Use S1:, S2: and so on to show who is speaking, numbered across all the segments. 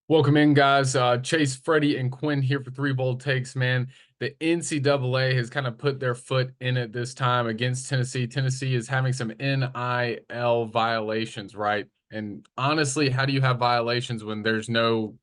S1: Welcome in, guys. Chase, Freddie, and Quinn here for Three Bold Takes, man. The NCAA has kind of put their foot in it this time against Tennessee. Tennessee is having some NIL violations, right? And honestly, how do you have violations when there's no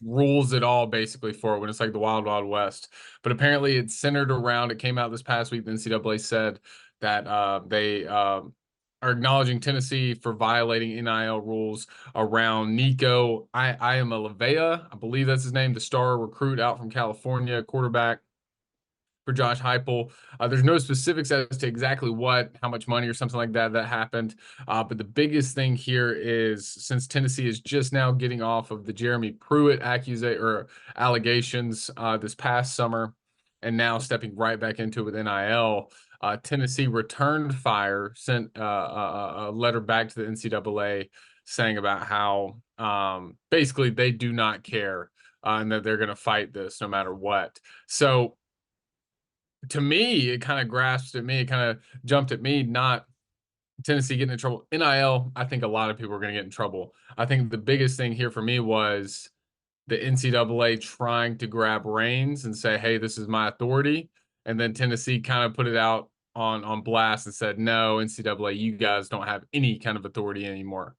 S1: rules at all, basically, for it, when it's like the Wild Wild West? But apparently, it's centered around, it came out this past week, the NCAA said that they are acknowledging Tennessee for violating NIL rules around Nico. I am a Lavea. I believe that's his name, the star recruit out from California, quarterback for Josh Heupel. There's no specifics as to exactly how much money or something like that happened. But the biggest thing here is since Tennessee is just now getting off of the Jeremy Pruitt allegations this past summer, and now stepping right back into it with NIL. Tennessee returned fire, sent a letter back to the NCAA saying about how basically they do not care and that they're going to fight this no matter what. So to me, it kind of grasped at me, it kind of jumped at me, not Tennessee getting in trouble. NIL, I think a lot of people are going to get in trouble. I think the biggest thing here for me was the NCAA trying to grab reins and say, "Hey, this is my authority," and then Tennessee kind of put it out on blast and said, "No, NCAA, you guys don't have any kind of authority anymore."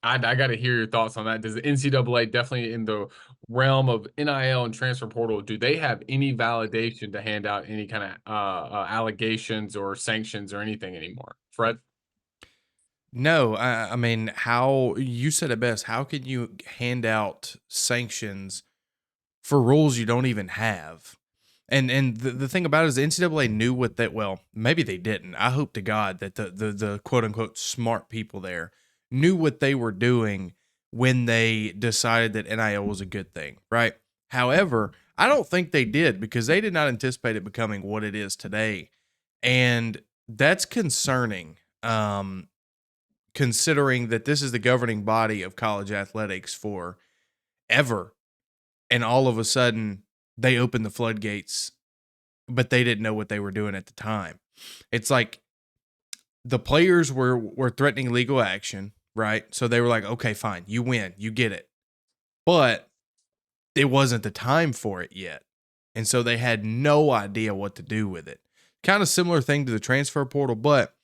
S1: I got to hear your thoughts on that. Does the NCAA, definitely in the realm of NIL and transfer portal, do they have any validation to hand out any kind of allegations or sanctions or anything anymore? Fred?
S2: No, I mean, how you said it best. How can you hand out sanctions for rules you don't even have? And the thing about it is the NCAA knew what that well, maybe they didn't. I hope to God that the quote unquote smart people there knew what they were doing when they decided that NIL was a good thing, right? However, I don't think they did because they did not anticipate it becoming what it is today. And that's concerning. Considering that this is the governing body of college athletics for ever. And all of a sudden, they opened the floodgates, but they didn't know what they were doing at the time. It's like the players were threatening legal action, right? So they were like, okay, fine, you win, you get it. But it wasn't the time for it yet. And so they had no idea what to do with it. Kind of similar thing to the transfer portal, but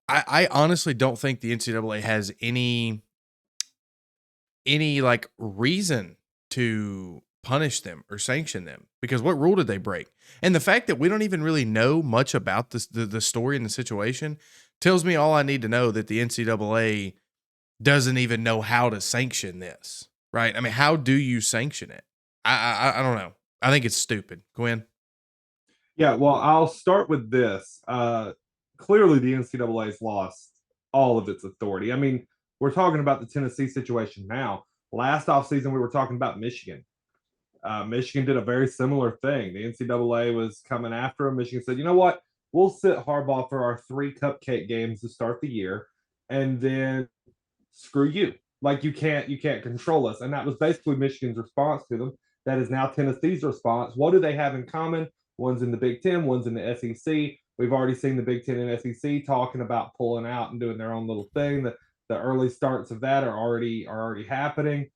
S2: I honestly don't think the NCAA has any like reason to punish them or sanction them because what rule did they break? And the fact that we don't even really know much about the story and the situation tells me all I need to know that the NCAA doesn't even know how to sanction this, right? I mean, how do you sanction it? I don't know. I think it's stupid. Gwen?
S3: Yeah, well, I'll start with this. Clearly, the NCAA has lost all of its authority. I mean, we're talking about the Tennessee situation now. Last offseason, we were talking about Michigan. Michigan did a very similar thing. The NCAA was coming after them. Michigan said, you know what? We'll sit Harbaugh for our three cupcake games to start the year, and then screw you. Like you can't control us. And that was basically Michigan's response to them. That is now Tennessee's response. What do they have in common? One's in the Big Ten, one's in the SEC. We've already seen the Big Ten and SEC talking about pulling out and doing their own little thing. The early starts of that are already happening.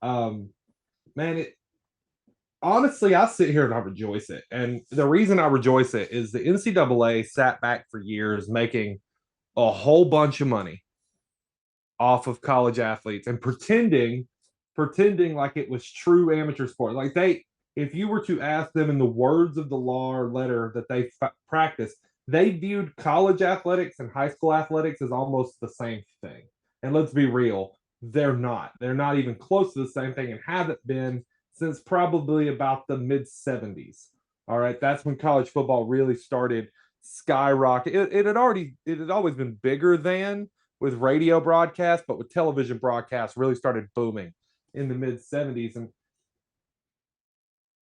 S3: Man, honestly, I sit here and I rejoice it. And the reason I rejoice it is the NCAA sat back for years making a whole bunch of money off of college athletes and pretending like it was true amateur sport. Like if you were to ask them in the words of the law or letter that they practiced, they viewed college athletics and high school athletics as almost the same thing. And let's be real, they're not. They're not even close to the same thing and haven't been since probably about the mid 70s. All right, that's when college football really started skyrocket. It had always been bigger than with radio broadcast, but with television broadcast really started booming in the mid 70s. And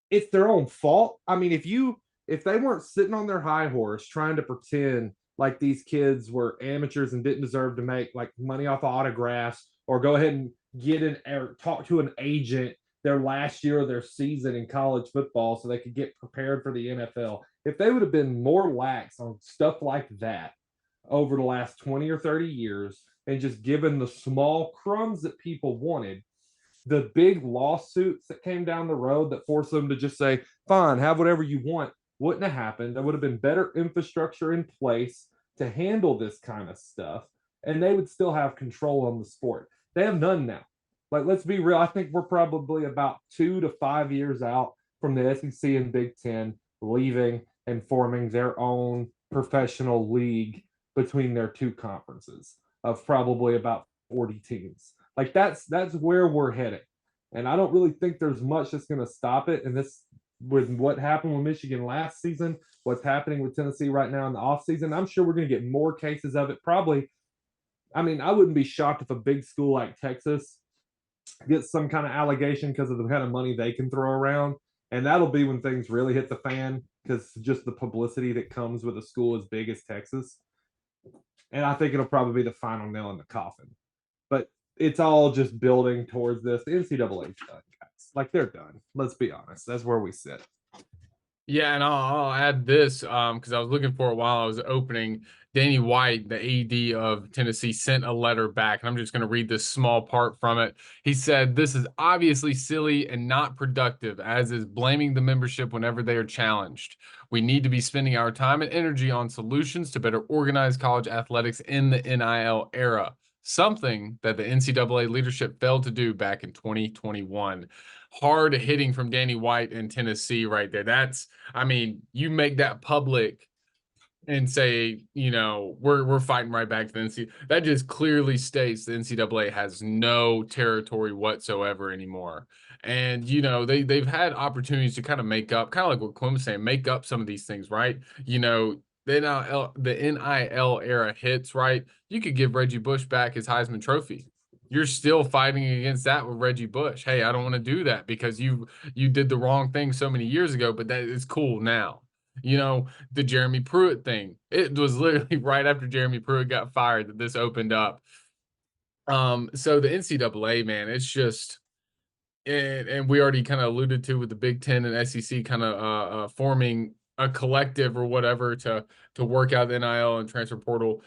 S3: it's their own fault. I mean, if they weren't sitting on their high horse trying to pretend like these kids were amateurs and didn't deserve to make like money off of autographs or go ahead and get an or talk to an agent their last year of their season in college football so they could get prepared for the NFL. If they would have been more lax on stuff like that over the last 20 or 30 years and just given the small crumbs that people wanted, the big lawsuits that came down the road that forced them to just say, fine, have whatever you want, wouldn't have happened. There would have been better infrastructure in place to handle this kind of stuff, and they would still have control on the sport. They have none now. Like, let's be real. I think we're probably about 2 to 5 years out from the SEC and Big Ten leaving and forming their own professional league between their two conferences of probably about 40 teams. Like, that's where we're heading. And I don't really think there's much that's going to stop it. And this, with what happened with Michigan last season, what's happening with Tennessee right now in the offseason, I'm sure we're going to get more cases of it. Probably, I mean, I wouldn't be shocked if a big school like Texas gets some kind of allegation because of the kind of money they can throw around. And that'll be when things really hit the fan, because just the publicity that comes with a school as big as Texas. And I think it'll probably be the final nail in the coffin. But it's all just building towards this. The NCAA's done, guys. Like, they're done. Let's be honest. That's where we sit.
S1: Yeah, and I'll add this because I was looking for it while I was opening. Danny White, the AD of Tennessee, sent a letter back, and I'm just going to read this small part from it. He said, "This is obviously silly and not productive, as is blaming the membership whenever they are challenged. We need to be spending our time and energy on solutions to better organize college athletics in the NIL era, something that the NCAA leadership failed to do back in 2021." Hard hitting from Danny White in Tennessee right there. I mean, you make that public and say, we're fighting right back to the NCAA. That just clearly states the NCAA has no territory whatsoever anymore. And they've had opportunities to kind of make up, kind of like what Quinn was saying, make up some of these things, right? The NIL era hits, right? You could give Reggie Bush back his Heisman Trophy. You're still fighting against that with Reggie Bush. Hey, I don't want to do that because you did the wrong thing so many years ago, but that is cool now. The Jeremy Pruitt thing. It was literally right after Jeremy Pruitt got fired that this opened up. So the NCAA, man, it's just, and we already kind of alluded to with the Big Ten and SEC kind of forming a collective or whatever to work out the NIL and transfer portal.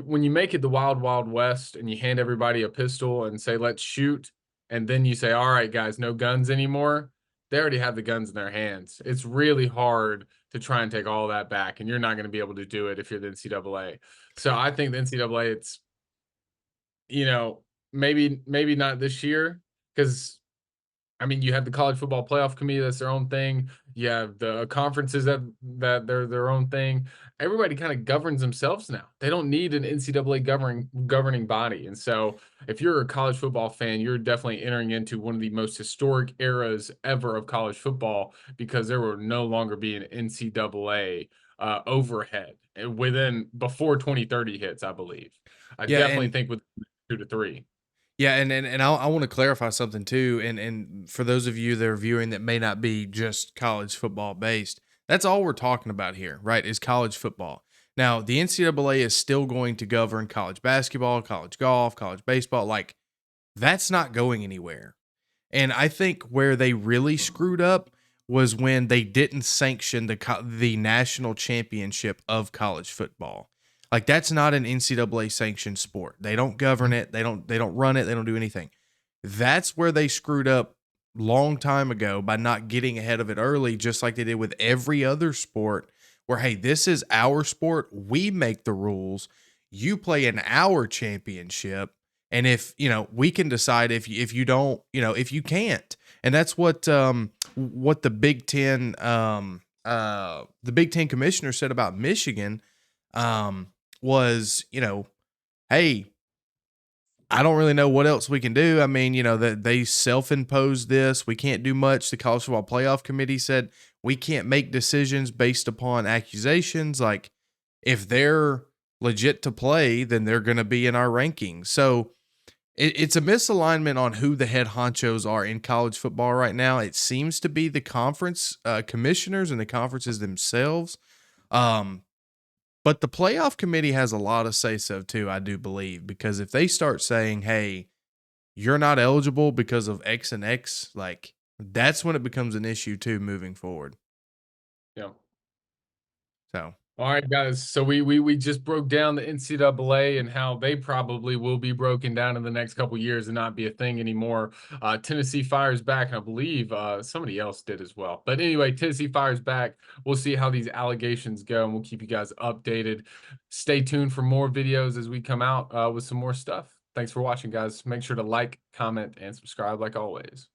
S1: When you make it the wild, wild west and you hand everybody a pistol and say, let's shoot, and then you say, all right, guys, no guns anymore. They already have the guns in their hands. It's really hard to try and take all that back, and you're not going to be able to do it if you're the NCAA. So I think the NCAA, it's, maybe not this year, because I mean, you have the college football playoff committee, that's their own thing. You have the conferences that they're their own thing. Everybody kind of governs themselves now. They don't need an NCAA governing body. And so if you're a college football fan, you're definitely entering into one of the most historic eras ever of college football, because there will no longer be an NCAA overhead before 2030 hits, I believe. I
S2: Yeah,
S1: definitely
S2: and
S1: think with 2 to 3.
S2: yeah, and I want to clarify something too. And for those of you that are viewing that may not be just college football based, that's all we're talking about here, right? Is college football. Now, the NCAA is still going to govern college basketball, college golf, college baseball. Like, that's not going anywhere. And I think where they really screwed up was when they didn't sanction the national championship of college football. Like, that's not an NCAA sanctioned sport. They don't govern it. They don't run it. They don't do anything. That's where they screwed up long time ago by not getting ahead of it early, just like they did with every other sport where, hey, this is our sport. We make the rules. You play in our championship. And if, we can decide if you don't, if you can't. And that's what the Big Ten commissioner said about Michigan, was, hey, I don't really know what else we can do. I mean, that they self-imposed this. We can't do much. The College Football Playoff Committee said we can't make decisions based upon accusations. Like, if they're legit to play, then they're going to be in our rankings. So it's a misalignment on who the head honchos are in college football right now. It seems to be the conference commissioners and the conferences themselves. But the playoff committee has a lot of say-so too, I do believe, because if they start saying, hey, you're not eligible because of X and X, like, that's when it becomes an issue too moving forward.
S1: Yeah.
S2: So
S1: All right, guys. So we just broke down the NCAA and how they probably will be broken down in the next couple years and not be a thing anymore. Tennessee fires back, and I believe somebody else did as well. But anyway, Tennessee fires back. We'll see how these allegations go, and we'll keep you guys updated. Stay tuned for more videos as we come out with some more stuff. Thanks for watching, guys. Make sure to like, comment, and subscribe like always.